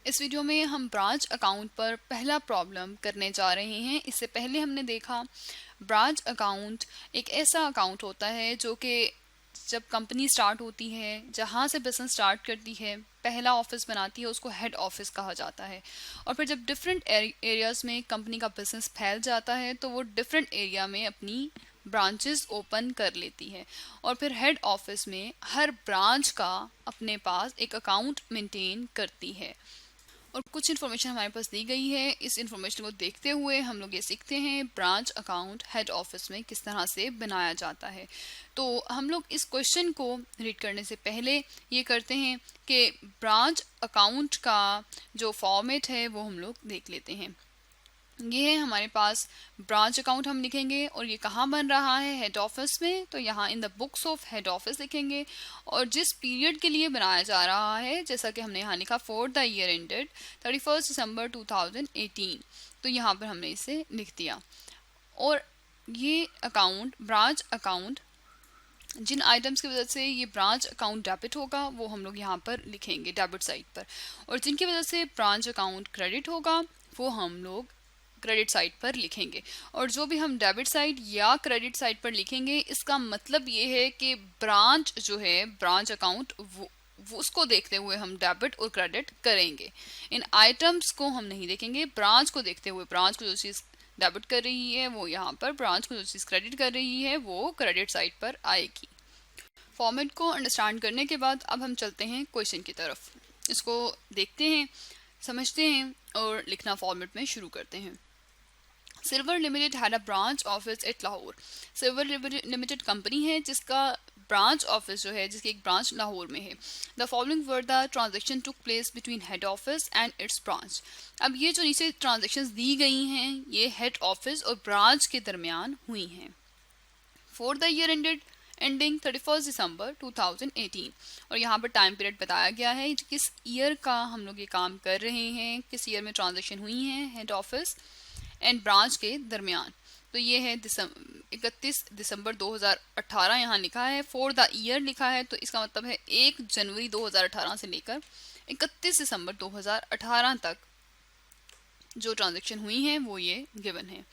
इस वीडियो में हम ब्रांच अकाउंट पर पहला प्रॉब्लम करने जा रहे हैं। इससे पहले हमने देखा ब्रांच अकाउंट एक ऐसा अकाउंट होता है जो कि जब कंपनी स्टार्ट होती है, जहाँ से बिजनेस स्टार्ट करती है, पहला ऑफिस बनाती है, उसको हेड ऑफिस कहा जाता है। और फिर जब डिफरेंट एरियाज़ में कंपनी का बिजनेस फैल जाता है तो वो डिफरेंट एरिया में अपनी ब्रांचेस ओपन कर लेती है और फिर हेड ऑफिस में हर ब्रांच का अपने पास एक अकाउंट मेंटेन करती है। और कुछ इन्फॉर्मेशन हमारे पास दी गई है। इस इन्फॉर्मेशन को देखते हुए हम लोग ये सीखते हैं ब्रांच अकाउंट हेड ऑफिस में किस तरह से बनाया जाता है। तो हम लोग इस क्वेश्चन को रीड करने से पहले ये करते हैं कि ब्रांच अकाउंट का जो फॉर्मेट है वो हम लोग देख लेते हैं। ये है हमारे पास ब्रांच अकाउंट हम लिखेंगे और ये कहाँ बन रहा है, हेड ऑफिस में। तो यहाँ in the books of head office लिखेंगे और जिस पीरियड के लिए बनाया जा रहा है, जैसा कि हमने यहाँ लिखा फॉर द ईयर एंडेड 31 दिसंबर 2018, तो यहाँ पर हमने इसे लिख दिया। और ये अकाउंट ब्रांच अकाउंट जिन आइटम्स की वजह से ये ब्रांच अकाउंट डेबिट होगा वो हम लोग यहाँ पर लिखेंगे डेबिट साइड पर, और जिनकी वजह से ब्रांच अकाउंट क्रेडिट होगा वो हम लोग क्रेडिट साइड पर लिखेंगे। और जो भी हम डेबिट साइड या क्रेडिट साइड पर लिखेंगे इसका मतलब ये है कि ब्रांच जो है, ब्रांच अकाउंट वो उसको देखते हुए हम डेबिट और क्रेडिट करेंगे। इन आइटम्स को हम नहीं देखेंगे, ब्रांच को देखते हुए ब्रांच को जो चीज़ डेबिट कर रही है वो यहाँ पर, ब्रांच को जो चीज़ क्रेडिट कर रही है वो क्रेडिट साइड पर आएगी। फॉर्मेट को अंडरस्टैंड करने के बाद अब हम चलते हैं क्वेश्चन की तरफ। इसको देखते हैं, समझते हैं और लिखना फॉर्मेट में शुरू करते हैं। Silver limited had a branch office at Lahore. Silver limited company है जिसका ब्रांच ऑफिस जो है, जिसकी एक ब्रांच लाहौर में है। The following were the transaction took place between head office and it's branch. अब ये जो नीचे ट्रांजेक्शंस दी गई हैं ये हेड ऑफिस और ब्रांच के दरमियान हुई हैं। फॉर द ईयर एंडिंग 31 दिसंबर 2018, और यहाँ पर टाइम पीरियड बताया गया है किस ईयर का हम लोग ये काम कर रहे हैं, किस ईयर में ट्रांजेक्शन हुई हैं हेड ऑफिस एंड ब्रांच के दरमियान। तो ये है 31 दिसंबर 2018 यहाँ लिखा है, फॉर द ईयर लिखा है, तो इसका मतलब है 1 जनवरी 2018 से लेकर 31 दिसंबर 2018 तक जो ट्रांजेक्शन हुई हैं वो ये गिवन है।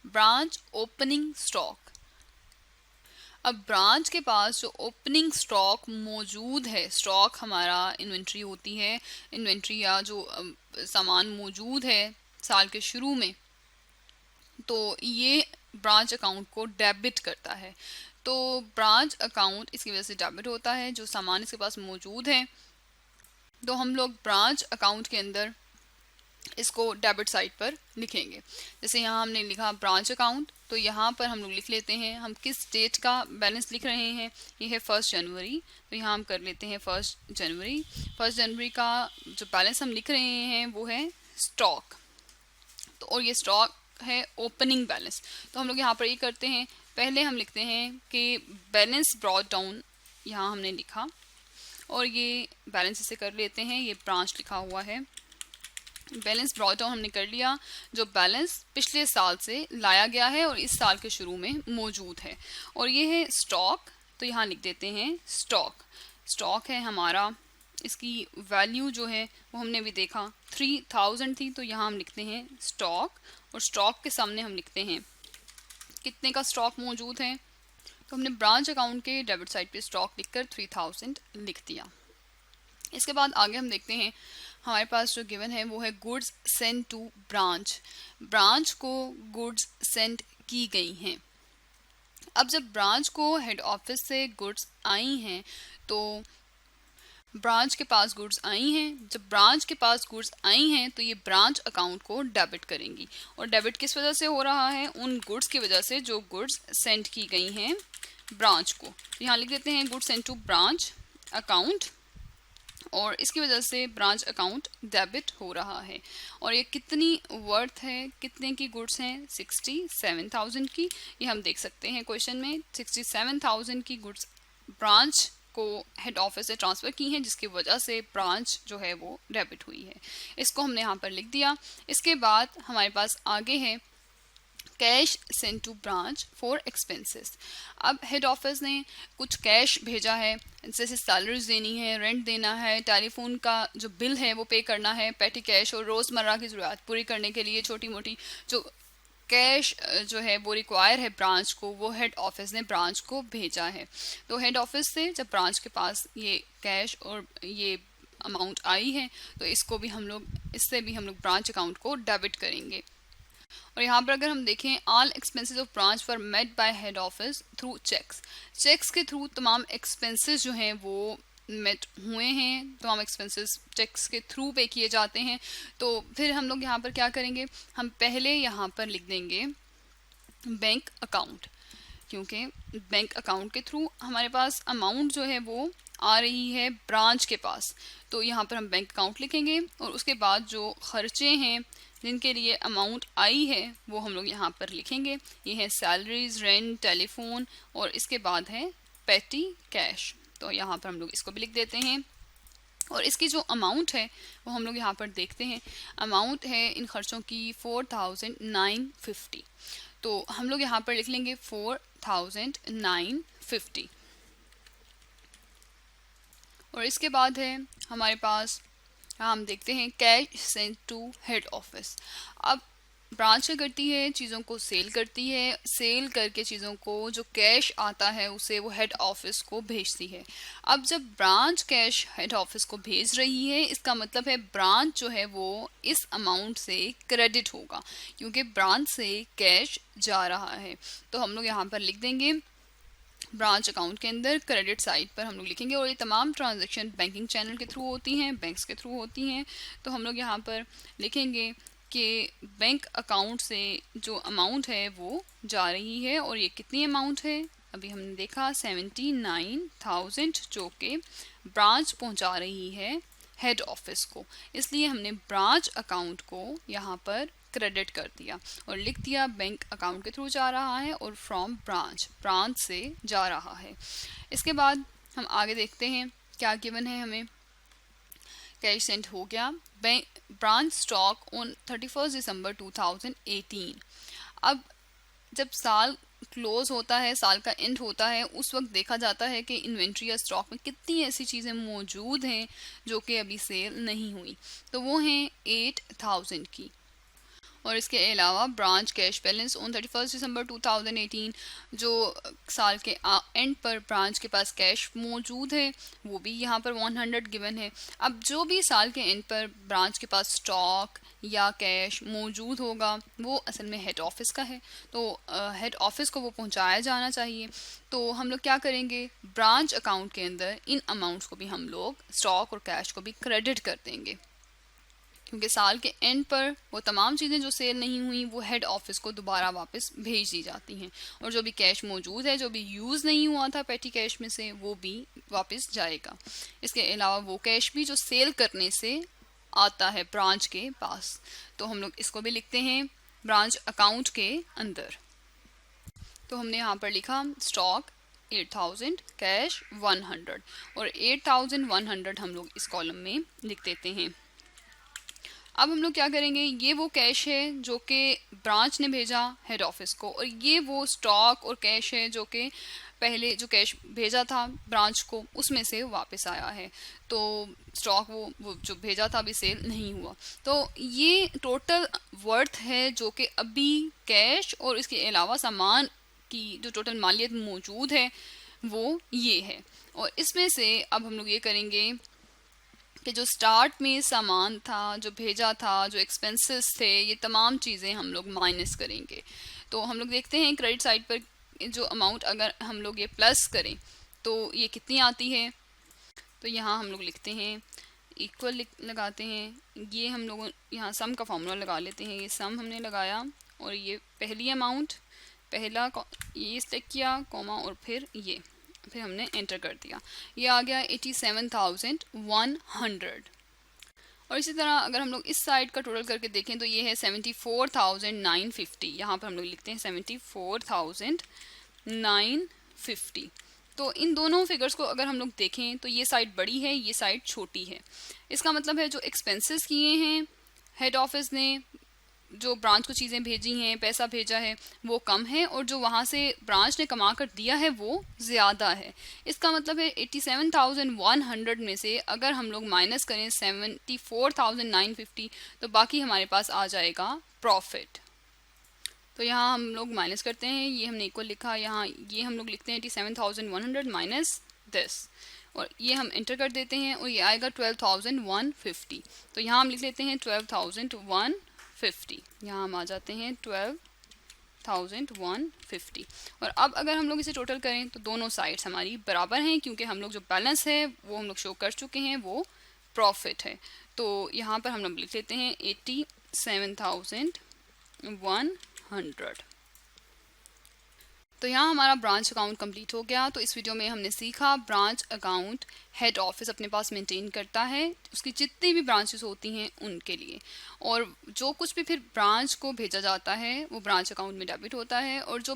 Branch opening stock. अब ब्रांच के पास जो ओपनिंग स्टॉक मौजूद है, स्टॉक हमारा इन्वेंट्री होती है, इन्वेंट्री या जो सामान मौजूद है साल के शुरू में, तो ये ब्रांच अकाउंट को डेबिट करता है। तो ब्रांच अकाउंट इसकी वजह से डेबिट होता है, जो सामान इसके पास मौजूद है। तो हम लोग ब्रांच अकाउंट के अंदर इसको डेबिट साइड पर लिखेंगे। जैसे यहाँ हमने लिखा ब्रांच अकाउंट, तो यहाँ पर हम लोग लिख लेते हैं हम किस डेट का बैलेंस लिख रहे हैं। ये है 1 जनवरी, तो यहाँ हम कर लेते हैं 1 जनवरी। 1 जनवरी का जो बैलेंस हम लिख रहे हैं वो है स्टॉक, तो और ये स्टॉक है ओपनिंग बैलेंस। तो हम लोग यहाँ पर ये करते हैं, पहले हम लिखते हैं कि बैलेंस ब्रॉट डाउन, यहाँ हमने लिखा और ये बैलेंस इसे कर लेते हैं, ये ब्रांच लिखा हुआ है। बैलेंस ब्रॉट डाउन हमने कर लिया, जो बैलेंस पिछले साल से लाया गया है और इस साल के शुरू में मौजूद है। और ये है स्टॉक, तो यहाँ लिख देते हैं स्टॉक। स्टॉक है हमारा, इसकी वैल्यू जो है वो हमने भी देखा 3000 थी, तो यहाँ हम लिखते हैं स्टॉक, और स्टॉक के सामने हम लिखते हैं कितने का स्टॉक मौजूद है। तो हमने ब्रांच अकाउंट के डेबिट साइड पे स्टॉक लिखकर 3000 लिख दिया। इसके बाद आगे हम देखते हैं हमारे पास जो गिवन है वो है goods send to branch. Branch को गुड्स सेंड की गई हैं। अब जब ब्रांच को हेड ऑफिस से गुड्स आई हैं तो ब्रांच के पास गुड्स आई हैं, जब ब्रांच के पास गुड्स आई हैं तो ये ब्रांच अकाउंट को डेबिट करेंगी। और डेबिट किस वजह से हो रहा है, उन गुड्स की वजह से जो गुड्स सेंड की गई हैं ब्रांच को। यहाँ लिख देते हैं goods send to branch account, और इसकी वजह से ब्रांच अकाउंट डेबिट हो रहा है। और ये कितनी वर्थ है, कितने की गुड्स हैं, 67,000 की। ये हम देख सकते हैं क्वेश्चन में 67,000 की गुड्स ब्रांच को हेड ऑफिस से ट्रांसफ़र की हैं, जिसकी वजह से ब्रांच जो है वो डेबिट हुई है। इसको हमने यहाँ पर लिख दिया। इसके बाद हमारे पास आगे है cash send to branch for expenses. अब हेड ऑफिस ने कुछ कैश भेजा है, जैसे सैलरीज देनी है, रेंट देना है, टेलीफोन का जो बिल है वो पे करना है, पेटी कैश और रोज़मर्रा की ज़रूरत पूरी करने के लिए छोटी मोटी जो कैश जो है वो रिक्वायर है ब्रांच को, वो हेड ऑफिस ने ब्रांच को भेजा है। तो हेड ऑफिस से जब ब्रांच के पास ये कैश और ये अमाउंट आई है तो इससे भी हम लोग ब्रांच अकाउंट को डेबिट करेंगे। और यहाँ पर अगर हम देखें, all expenses of branch were met by head office through cheques. Cheques के थ्रू तमाम एक्सपेंसेस जो हैं वो मेट हुए हैं, तमाम एक्सपेंसेस चेक्स के थ्रू पे किए जाते हैं। तो फिर हम लोग यहाँ पर क्या करेंगे, हम पहले यहाँ पर लिख देंगे बैंक अकाउंट, क्योंकि बैंक अकाउंट के थ्रू हमारे पास अमाउंट जो है वो आ रही है ब्रांच के पास। तो यहाँ पर हम बैंक अकाउंट लिखेंगे और उसके बाद जो खर्चे हैं जिनके लिए अमाउंट आई है वो हम लोग यहाँ पर लिखेंगे। ये है सैलरीज, रेंट, टेलीफोन और इसके बाद है पेटी कैश। तो यहाँ पर हम लोग इसको भी लिख देते हैं। और इसकी जो अमाउंट है वो हम लोग यहाँ पर देखते हैं। अमाउंट है इन खर्चों की 4950। तो हम लोग यहाँ पर लिख लेंगे 4950। और इसके बाद है हमारे पास, हम देखते हैं cash sent to head office. अब ब्रांच क्या करती है, चीज़ों को सेल करती है, सेल करके चीज़ों को जो कैश आता है उसे वो हेड ऑफिस को भेजती है। अब जब ब्रांच कैश हेड ऑफिस को भेज रही है, इसका मतलब है ब्रांच जो है वो इस अमाउंट से क्रेडिट होगा, क्योंकि ब्रांच से कैश जा रहा है। तो हम लोग यहाँ पर लिख देंगे ब्रांच अकाउंट के अंदर क्रेडिट साइड पर हम लोग लिखेंगे। और ये तमाम ट्रांजैक्शन बैंकिंग चैनल के थ्रू होती हैं, बैंक्स के थ्रू होती हैं। तो हम लोग यहाँ पर लिखेंगे कि बैंक अकाउंट से जो अमाउंट है वो जा रही है। और ये कितनी अमाउंट है, अभी हमने देखा 79,000 जो कि ब्रांच पहुँचा रही है हेड ऑफिस को। इसलिए हमने ब्रांच अकाउंट को यहाँ पर क्रेडिट कर दिया और लिख दिया बैंक अकाउंट के थ्रू जा रहा है और फ्रॉम ब्रांच से जा रहा है। इसके बाद हम आगे देखते हैं क्या गिवन है हमें। कैश सेंट हो गया। ब्रांच स्टॉक ऑन 31 दिसंबर 2018। अब जब साल क्लोज होता है, साल का एंड होता है, उस वक्त देखा जाता है कि इन्वेंट्री या स्टॉक में कितनी ऐसी चीज़ें मौजूद हैं जो कि अभी सेल नहीं हुई। तो वो हैं 8000 की। और इसके अलावा ब्रांच कैश बैलेंस ऑन 31 दिसंबर 2018, जो साल के एंड पर ब्रांच के पास कैश मौजूद है वो भी यहाँ पर 100 गिवन है। अब जो भी साल के एंड पर ब्रांच के पास स्टॉक या कैश मौजूद होगा वो असल में हेड ऑफिस का है, तो हेड ऑफिस को वो पहुँचाया जाना चाहिए। तो हम लोग क्या करेंगे, ब्रांच अकाउंट के अंदर इन अमाउंट्स को भी हम लोग स्टॉक और कैश को भी क्रेडिट कर देंगे, क्योंकि साल के एंड पर वो तमाम चीज़ें जो सेल नहीं हुई वो हेड ऑफिस को दोबारा वापस भेज दी जाती हैं। और जो भी कैश मौजूद है, जो भी यूज़ नहीं हुआ था पेटी कैश में से, वो भी वापस जाएगा। इसके अलावा वो कैश भी जो सेल करने से आता है ब्रांच के पास, तो हम लोग इसको भी लिखते हैं ब्रांच अकाउंट के अंदर। तो हमने यहाँ पर लिखा स्टॉक 8000, कैश 100 और 8100 हम लोग इस कॉलम में लिख देते हैं। अब हम लोग क्या करेंगे, ये वो कैश है जो कि ब्रांच ने भेजा हेड ऑफिस को, और ये वो स्टॉक और कैश है जो कि पहले जो कैश भेजा था ब्रांच को उसमें से वापस आया है। तो स्टॉक वो जो भेजा था अभी सेल नहीं हुआ। तो ये टोटल वर्थ है जो कि अभी कैश और इसके अलावा सामान की जो टोटल मालियत मौजूद है वो ये है। और इसमें से अब हम लोग ये करेंगे कि जो स्टार्ट में सामान था, जो भेजा था, जो एक्सपेंसेस थे, ये तमाम चीज़ें हम लोग माइनस करेंगे। तो हम लोग देखते हैं क्रेडिट साइड पर जो अमाउंट अगर हम लोग ये प्लस करें तो ये कितनी आती है। तो यहाँ हम लोग लिखते हैं इक्वल लगाते हैं। ये हम लोग यहाँ सम का फॉर्मूला लगा लेते हैं। ये सम हमने लगाया और ये पहली अमाउंट, पहला ये सेलेक्ट किया कॉमा और फिर हमने एंटर कर दिया। ये आ गया 87,100। और इसी तरह अगर हम लोग इस साइड का टोटल करके देखें तो ये है 74,950। यहाँ पर हम लोग लिखते हैं 74,950। तो इन दोनों फिगर्स को अगर हम लोग देखें तो ये साइड बड़ी है, ये साइड छोटी है। इसका मतलब है जो एक्सपेंसेस किए हैं हेड ऑफिस ने जो ब्रांच को चीज़ें भेजी हैं, पैसा भेजा है, वो कम है, और जो वहाँ से ब्रांच ने कमा कर दिया है वो ज़्यादा है। इसका मतलब है 87,100 में से अगर हम लोग माइनस करें 74,950, तो बाकी हमारे पास आ जाएगा प्रॉफिट। तो यहाँ हम लोग माइनस करते हैं, ये हमने इक्वल लिखा, यहाँ ये हम लोग लिखते हैं 87,100 माइनस दिस, और ये हम इंटर कर देते हैं और ये आएगा 12,150। तो यहाँ हम लिख लेते हैं 12,150, यहाँ हम आ जाते हैं 12,150। और अब अगर हम लोग इसे टोटल करें तो दोनों साइड्स हमारी बराबर हैं, क्योंकि हम लोग जो बैलेंस है वो हम लोग शो कर चुके हैं, वो प्रॉफिट है। तो यहाँ पर हम लोग लिख लेते हैं 87,100। तो यहाँ हमारा ब्रांच अकाउंट कंप्लीट हो गया। तो इस वीडियो में हमने सीखा ब्रांच अकाउंट हेड ऑफिस अपने पास मेंटेन करता है उसकी जितनी भी ब्रांचेस होती हैं उनके लिए, और जो कुछ भी फिर ब्रांच को भेजा जाता है वो ब्रांच अकाउंट में डेबिट होता है, और जो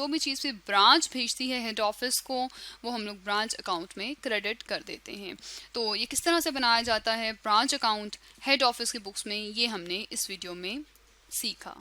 भी चीज़ फिर ब्रांच भेजती है हेड ऑफिस को वो हम लोग ब्रांच अकाउंट में क्रेडिट कर देते हैं। तो ये किस तरह से बनाया जाता है ब्रांच अकाउंट हेड ऑफिस की बुक्स में, ये हमने इस वीडियो में सीखा।